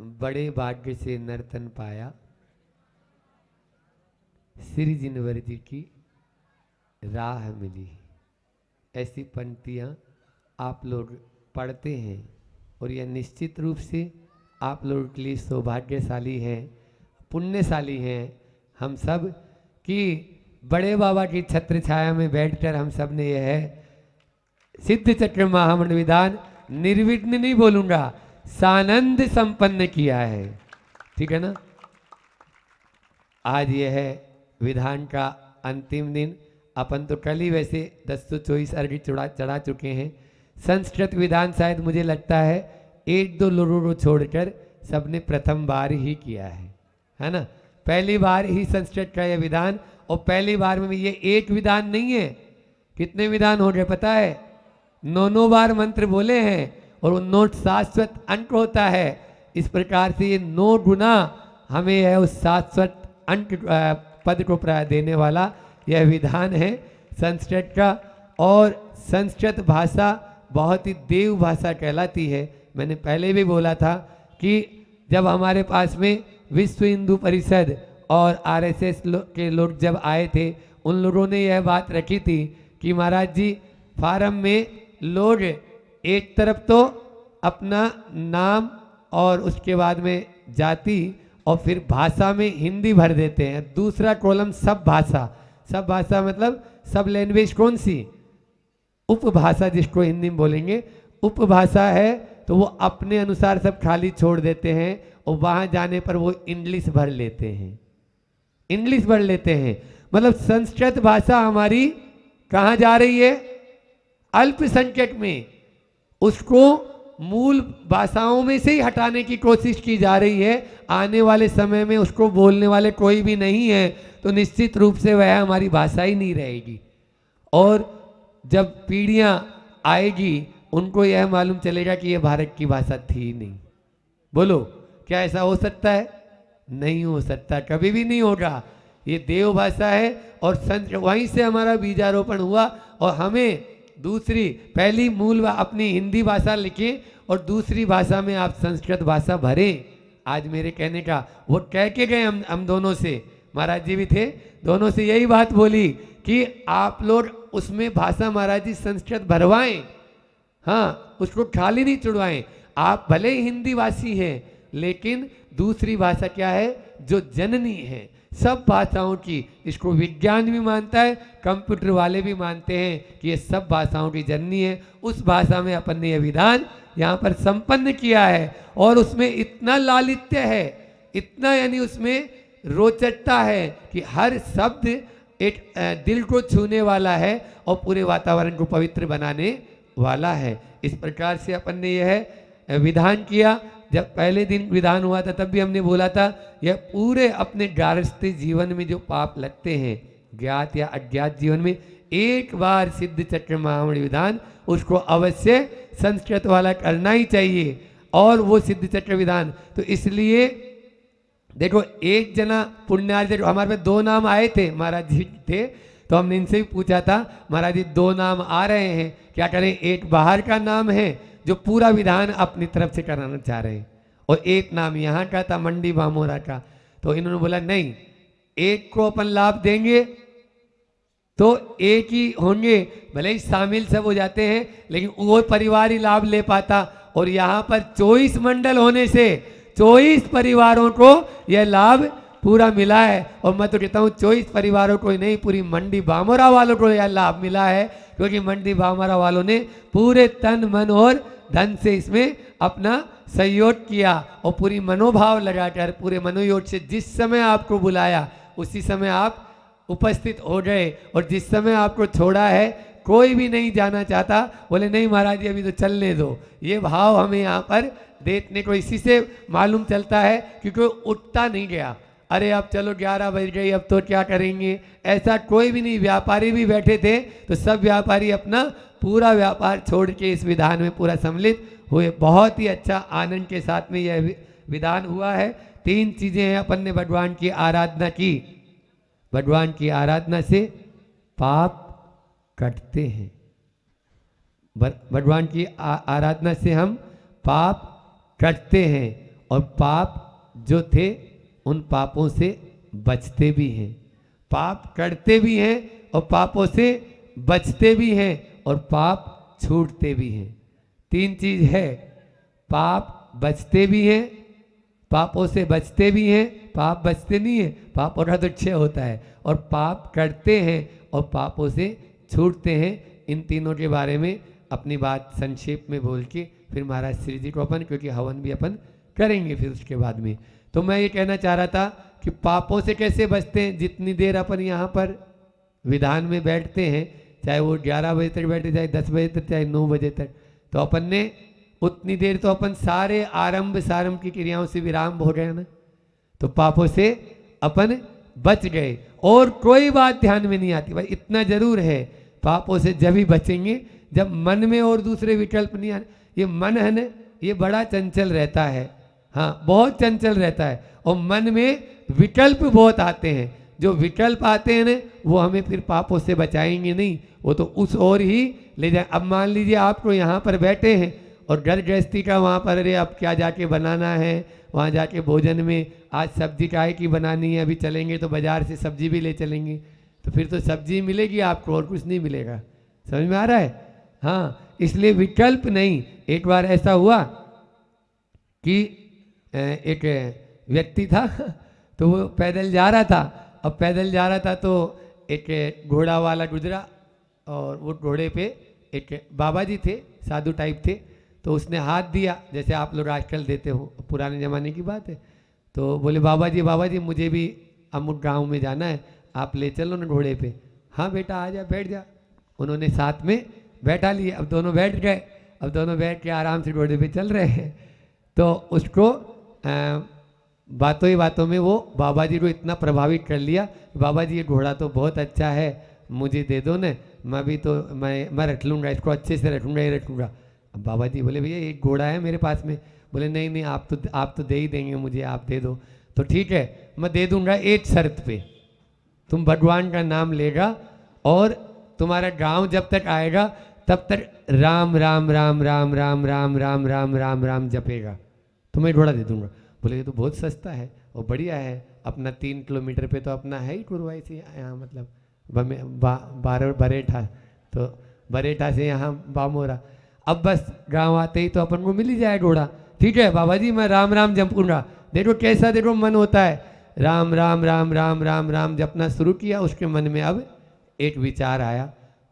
बड़े भाग्य से नर्तन पाया, श्री जिनवर जी की राह मिली। ऐसी पंक्तियाँ आप लोग पढ़ते हैं और यह निश्चित रूप से आप लोगों के लिए सौभाग्यशाली है, पुण्यशाली हैं हम सब कि बड़े बाबा की छत्र छाया में बैठकर हम सब ने यह सिद्ध चक्र महामंडल विधान निर्विघ्न नहीं बोलूंगा, सानंद संपन्न किया है। ठीक है ना। आज यह विधान का अंतिम दिन। अपन तो कल ही वैसे 1024 अर्घ्य चढ़ा चुके हैं। संस्कृत विधान शायद मुझे लगता है एक दो लोगों को छोड़कर सबने प्रथम बार ही किया है ना। पहली बार ही संस्कृत का यह विधान, और पहली बार में ये एक विधान नहीं है, कितने विधान हो गए पता है? 9 बार मंत्र बोले हैं और 9 शाश्वत अंक होता है। इस प्रकार से ये 9 गुना हमें है उस शाश्वत अंक पद को देने वाला यह विधान है संस्कृत का। और संस्कृत भाषा बहुत ही देव भाषा कहलाती है। मैंने पहले भी बोला था कि जब हमारे पास में विश्व हिंदू परिषद और आरएसएस के लोग जब आए थे, उन लोगों ने यह बात रखी थी कि महाराज जी फार्म में लोग एक तरफ तो अपना नाम और उसके बाद में जाति और फिर भाषा में हिंदी भर देते हैं, दूसरा कॉलम सब भाषा। सब भाषा मतलब सब लैंग्वेज कौन सी? उपभाषा, जिसको हिंदी में बोलेंगे उपभाषा है, तो वो अपने अनुसार सब खाली छोड़ देते हैं और वहां जाने पर वो इंग्लिश भर लेते हैं, इंग्लिश भर लेते हैं। मतलब संस्कृत भाषा हमारी कहाँ जा रही है? अल्पसंख्यक में। उसको मूल भाषाओं में से ही हटाने की कोशिश की जा रही है। आने वाले समय में उसको बोलने वाले कोई भी नहीं है, तो निश्चित रूप से वह हमारी भाषा ही नहीं रहेगी। और जब पीढ़ियां आएगी उनको यह मालूम चलेगा कि यह भारत की भाषा थी नहीं। बोलो, क्या ऐसा हो सकता है? नहीं हो सकता, कभी भी नहीं होगा। ये देव भाषा है और वहीं से हमारा बीजारोपण हुआ। और हमें दूसरी, पहली मूल अपनी हिंदी भाषा लिखें और दूसरी भाषा में आप संस्कृत भाषा भरें। आज मेरे कहने का वो कह के गए हम दोनों से, महाराज जी भी थे, दोनों से यही बात बोली कि आप लोग उसमें भाषा महाराज जी संस्कृत भरवाएं, हाँ, उसको खाली नहीं छुड़वाएं। आप भले ही हिंदी भाषी हैं, लेकिन दूसरी भाषा क्या है? जो जननी है सब भाषाओं की। इसको विज्ञान भी मानता है, कंप्यूटर वाले भी मानते हैं कि ये सब भाषाओं की जननी है। उस भाषा में अपन ने यह विधान यहाँ पर संपन्न किया है। और उसमें इतना लालित्य है, इतना यानी उसमें रोचकता है कि हर शब्द एक दिल को छूने वाला है और पूरे वातावरण को पवित्र बनाने वाला है। इस प्रकार से अपन ने यह विधान किया। जब पहले दिन विधान हुआ था तब भी हमने बोला था यह पूरे अपने गृहस्थ जीवन में जो पाप लगते हैं, ज्ञात या अज्ञात जीवन में, एक बार सिद्ध चक्र महामंडल विधान उसको अवश्य संस्कृत वाला करना ही चाहिए। और वो सिद्ध चक्र विधान तो इसलिए देखो, एक जना पुण्यार्थ, हमारे में 2 नाम आए थे, महाराज जी थे, तो हमने इनसे भी पूछा था महाराज जी 2 नाम आ रहे हैं, क्या करें? एक बाहर का नाम है जो पूरा विधान अपनी तरफ से कराना चाह रहे हैं, और एक नाम यहाँ का था मंडी भामोरा का। तो इन्होंने बोला नहीं, एक को अपन लाभ देंगे तो एक ही होंगे, भले ही शामिल सब हो जाते हैं लेकिन वो परिवार ही लाभ ले पाता। और यहाँ पर 24 मंडल होने से 24 परिवारों को यह लाभ पूरा मिला है। और मैं तो कहता हूँ 24 परिवारों को ही नहीं, पूरी मंडी बामोरा वालों को यह लाभ मिला है, क्योंकि मंडी बामोरा वालों ने पूरे तन मन और धन से इसमें अपना सहयोग किया और पूरी मनोभाव लगाकर, पूरे मनोयोग से जिस समय आपको बुलाया उसी समय आप उपस्थित हो गए। और जिस समय आपको छोड़ा है कोई भी नहीं जाना चाहता, बोले नहीं महाराज जी अभी तो चलने दो। ये भाव हमें यहाँ पर देखने को इसी से मालूम चलता है, क्योंकि उठता नहीं गया, अरे अब चलो 11 बज गई अब तो क्या करेंगे, ऐसा कोई भी नहीं। व्यापारी भी बैठे थे तो सब व्यापारी अपना पूरा व्यापार छोड़ के इस विधान में पूरा सम्मिलित हुए। बहुत ही अच्छा आनंद के साथ में यह विधान हुआ है। 3 चीजें हैं, अपन ने भगवान की आराधना की, भगवान की आराधना से पाप कटते हैं, भगवान की आराधना से हम पाप कटते हैं। और पाप जो थे उन पापों से बचते भी हैं, पाप करते भी हैं और पापों से बचते भी हैं और पाप छूटते भी हैं। तीन चीज है, पाप बचते भी हैं, पापों से बचते भी हैं, पाप बचते नहीं है, पापों का तो क्षय होता है, और पाप करते हैं और पापों से छूटते हैं। इन तीनों के बारे में अपनी बात संक्षेप में बोल के फिर महाराज श्री जी को अपन, क्योंकि हवन भी अपन करेंगे फिर उसके बाद में। तो मैं ये कहना चाह रहा था कि पापों से कैसे बचते हैं। जितनी देर अपन यहाँ पर विधान में बैठते हैं, चाहे वो 11 बजे तक बैठे, चाहे 10 बजे तक, चाहे 9 बजे तक, तो अपन ने उतनी देर तो अपन सारे आरंभ सारंभ की क्रियाओं से विराम हो गए ना, तो पापों से अपन बच गए। और कोई बात ध्यान में नहीं आती, भाई इतना जरूर है, पापों से जब ही बचेंगे जब मन में और दूसरे विकल्प नहीं आने। ये मन है ना, ये बड़ा चंचल रहता है, हाँ बहुत चंचल रहता है, और मन में विकल्प बहुत आते हैं। जो विकल्प आते हैं ना, वो हमें फिर पापों से बचाएंगे नहीं, वो तो उस ओर ही ले जाए। अब मान लीजिए आपको यहाँ पर बैठे हैं और घर गृहस्थी का वहाँ पर, अरे अब क्या जाके बनाना है, वहाँ जाके भोजन में आज सब्जी काहे की बनानी है, अभी चलेंगे तो बाजार से सब्जी भी ले चलेंगे, तो फिर तो सब्जी मिलेगी आपको और कुछ नहीं मिलेगा। समझ में आ रहा है? हाँ, इसलिए विकल्प नहीं। एक बार ऐसा हुआ कि एक व्यक्ति था तो वो पैदल जा रहा था। अब पैदल जा रहा था तो एक घोड़ा वाला गुजरा, और वो घोड़े पे एक बाबा जी थे, साधु टाइप थे, तो उसने हाथ दिया जैसे आप लोग आजकल देते हो, पुराने ज़माने की बात है। तो बोले बाबा जी मुझे भी अमुक गांव में जाना है, आप ले चलो ना घोड़े पे। हाँ बेटा आ जा, बैठ जा। उन्होंने साथ में बैठा लिया, अब दोनों बैठ गए, अब दोनों बैठ के आराम से घोड़े पे चल रहे हैं। तो उसको बातों ही बातों में वो बाबा जी को इतना प्रभावित कर लिया, बाबा जी ये घोड़ा तो बहुत अच्छा है, मुझे दे दो ना, मैं रख लूँगा इसको, अच्छे से रखूँगा, ये रखूँगा। अब बाबा जी बोले भैया एक घोड़ा है मेरे पास में। बोले नहीं आप तो दे ही देंगे मुझे, आप दे दो। तो ठीक है मैं दे दूँगा, एक शर्त पे, तुम भगवान का नाम लेगा और तुम्हारा गांव जब तक आएगा तब तक राम राम राम राम राम राम राम राम राम राम जपेगा, तुम्हें घोड़ा दे दूंगा। बोले ये तो बहुत सस्ता है और बढ़िया है, अपना 3 किलोमीटर पे तो अपना है ही कुरवाई से यहाँ, मतलब बरेठा, तो बरेठा से यहाँ बामोरा। अब बस गांव आते ही तो अपन को मिल ही जाए घोड़ा। ठीक है बाबा जी मैं राम राम जपूंगा। देखो कैसा देखो मन होता है, राम राम राम राम राम राम जपना शुरू किया। उसके मन में अब एक विचार आया,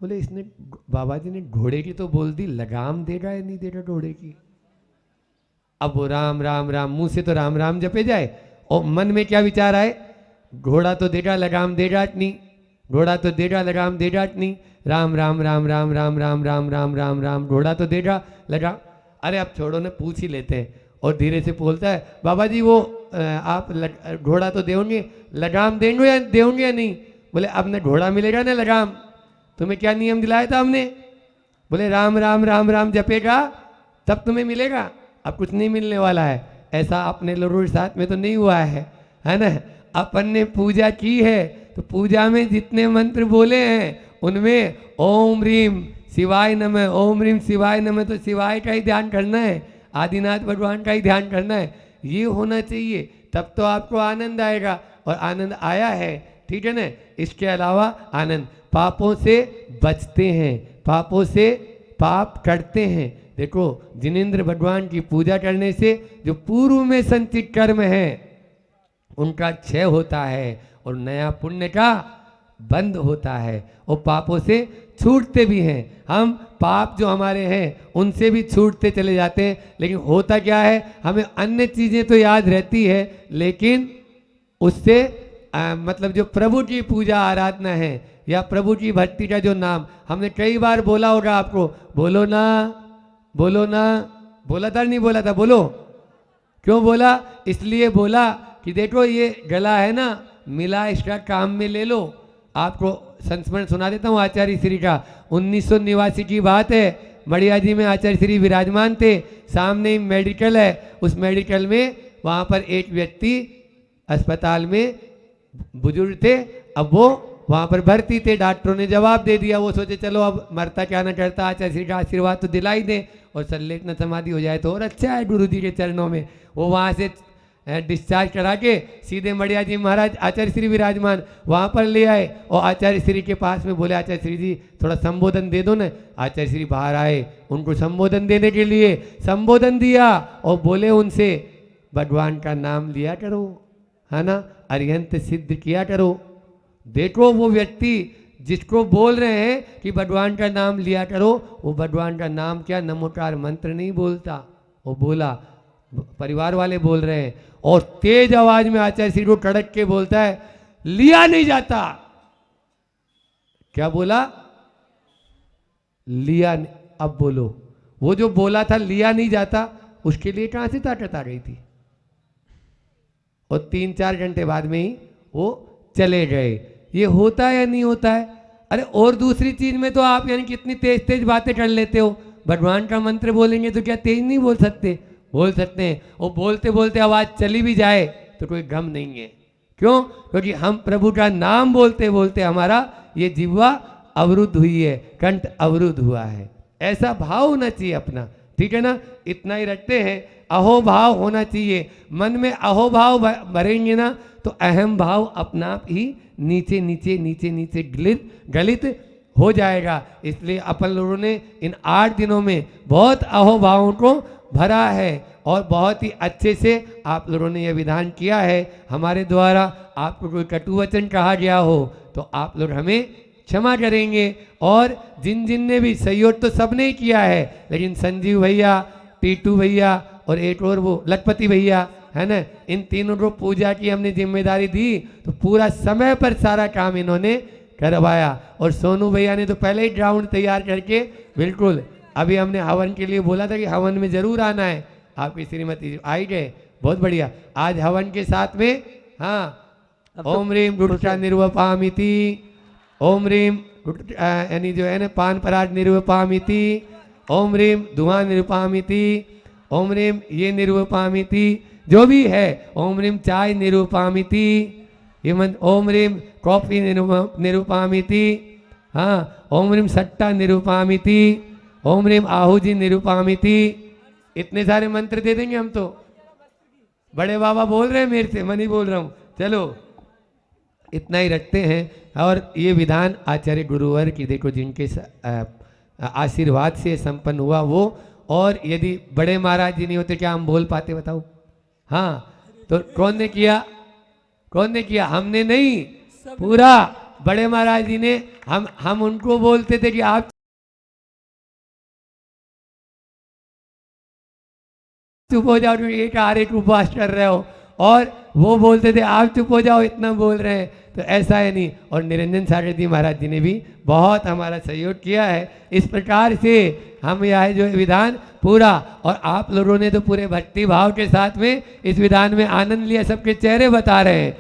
बोले इसने बाबा जी ने घोड़े की तो बोल दी, लगाम देगा या नहीं देगा घोड़े की। अब वो राम राम राम, मुंह से तो राम राम जपे जाए और मन में क्या विचार आए, घोड़ा तो देगा लगाम देगा नहीं, घोड़ा तो देगा लगाम देगा नहीं, राम राम राम राम राम राम राम राम राम राम, घोड़ा तो देगा लगाम। अरे अब छोड़ो ना, पूछ ही लेते हैं। और धीरे से बोलता है बाबा जी वो आप घोड़ा तो देंगे, लगाम देंगे या नहीं। बोले अब ना घोड़ा मिलेगा ना लगाम, तुम्हें क्या नियम दिलाया था हमने। बोले राम राम राम राम जपेगा तब तुम्हें मिलेगा, अब कुछ नहीं मिलने वाला है। ऐसा अपने लोगों के साथ में तो नहीं हुआ है ना। अपन ने पूजा की है तो पूजा में जितने मंत्र बोले हैं उनमें ओम ह्रीम शिवाय नमः, ओम ह्रीम शिवाय नमः, तो शिवाय का ही ध्यान करना है, आदिनाथ भगवान का ही ध्यान करना है। ये होना चाहिए, तब तो आपको आनंद आएगा, और आनंद आया है। ठीक है ना। इसके अलावा आनंद, पापों से बचते हैं, पापों से पाप करते हैं। देखो जिनेंद्र भगवान की पूजा करने से जो पूर्व में संचित कर्म है उनका क्षय होता है और नया पुण्य का बंद होता है, और पापों से छूटते भी हैं। हम पाप जो हमारे हैं उनसे भी छूटते चले जाते हैं, लेकिन होता क्या है, हमें अन्य चीज़ें तो याद रहती है, लेकिन उससे मतलब जो प्रभु की पूजा आराधना है या प्रभु की भक्ति का जो नाम हमने कई बार बोला होगा आपको, बोलो ना बोलो ना, बोला था नहीं बोला था, बोलो। क्यों बोला? इसलिए बोला कि देखो ये गला है ना, मिला इसका काम में ले लो। आपको संस्मरण सुना देता हूँ आचार्य श्री का। 1989 की बात है, मड़िया जी में आचार्य श्री विराजमान थे, सामने ही मेडिकल है, उस मेडिकल में वहाँ पर एक व्यक्ति अस्पताल में बुजुर्ग थे, अब वो वहाँ पर भर्ती थे। डॉक्टरों ने जवाब दे दिया, वो सोचे चलो अब मरता क्या ना करता, आचार्य श्री का आशीर्वाद तो दिला ही दें। और संलेखन समाधि हो जाए तो और अच्छा है गुरु जी के चरणों में। वो वहाँ से डिस्चार्ज करा के सीधे मड़िया जी महाराज आचार्य श्री विराजमान वहाँ पर ले आए और आचार्य श्री के पास में बोले आचार्य श्री जी थोड़ा संबोधन दे दो ना। आचार्य श्री बाहर आए, उनको संबोधन देने के लिए संबोधन दिया और बोले उनसे भगवान का नाम लिया करो, है ना, अरिहंत सिद्ध किया करो। देखो वो व्यक्ति जिसको बोल रहे हैं कि भगवान का नाम लिया करो, वो भगवान का नाम क्या नमोकार मंत्र नहीं बोलता, वो बोला परिवार वाले बोल रहे हैं और तेज आवाज में आचार्य श्री को कड़क के बोलता है लिया नहीं जाता। क्या बोला? लिया। अब बोलो, वो जो बोला था लिया नहीं जाता, उसके लिए कहां से ताकत आ गई थी? और 3-4 घंटे बाद में ही वो चले गए। ये होता है या नहीं होता है? अरे और दूसरी चीज में तो आप यानी कितनी तेज तेज बातें कर लेते हो, भगवान का मंत्र बोलेंगे तो क्या तेज नहीं बोल सकते? बोल सकते हैं। और बोलते बोलते आवाज चली भी जाए तो कोई गम नहीं है। क्यों? क्योंकि हम प्रभु का नाम बोलते बोलते हमारा ये जिह्वा अवरुद्ध हुई है, कंठ अवरुद्ध हुआ है। ऐसा भाव होना चाहिए अपना, ठीक है ना? इतना ही रखते हैं, अहोभाव होना चाहिए। मन में अहोभाव भरेंगे ना तो अहम भाव अपना आप ही नीचे नीचे नीचे नीचे गलित हो जाएगा। इसलिए अपन लोगों ने इन 8 दिनों में बहुत अहोभावों को भरा है और बहुत ही अच्छे से आप लोगों ने यह विधान किया है। हमारे द्वारा आपको कोई कटु वचन कहा गया हो तो आप लोग हमें क्षमा करेंगे। और जिन जिन ने भी सहयोग तो सबने ही किया है, लेकिन संजीव भैया, टीटू भैया और एक और वो लखपति भैया, है ना, इन तीनों को पूजा की हमने जिम्मेदारी दी तो पूरा समय पर सारा काम इन्होंने करवाया। और सोनू भैया ने तो पहले ही ग्राउंड तैयार करके, बिल्कुल अभी हमने हवन के लिए बोला था कि हवन में जरूर आना है, आपकी श्रीमती आई गए, बहुत बढ़िया। आज हवन के साथ में हाँ ओम रीम गुटका निर्वपामिति, ओम रीम यानी जो है ना पान पराग निर्वपामिति, ओम रीम धुआं निर्वपामिति, ओम रीम ये निर्वपामिति, जो भी है ओम रीम चाय निरूपामिति, ओम रीम कॉफी निरूपामिति, हाँ ओम रीम सट्टा निरूपामिति, ओम रीम आहुजी निरूपामिति। इतने सारे मंत्र दे देंगे हम तो। बड़े बाबा बोल रहे हैं मेरे से, मैं नहीं बोल रहा हूँ। चलो इतना ही रखते हैं। और ये विधान आचार्य गुरुवर की देखो जिनके आशीर्वाद से संपन्न हुआ वो। और यदि बड़े महाराज जी नहीं होते क्या हम बोल पाते बताओ? हाँ तो कौन ने किया? कौन ने किया? हमने नहीं, पूरा बड़े महाराज जी ने। हम उनको बोलते थे कि आप चुप हो जाओ, एक आरे उपवास कर रहे हो, और वो बोलते थे आप चुप हो जाओ, इतना बोल रहे हैं। तो ऐसा है नहीं। और निरंजन सागर जी महाराज जी ने भी बहुत हमारा सहयोग किया है। इस प्रकार से हम यह जो विधान पूरा, और आप लोगों ने तो पूरे भक्ति भाव के साथ में इस विधान में आनंद लिया, सबके चेहरे बता रहे हैं।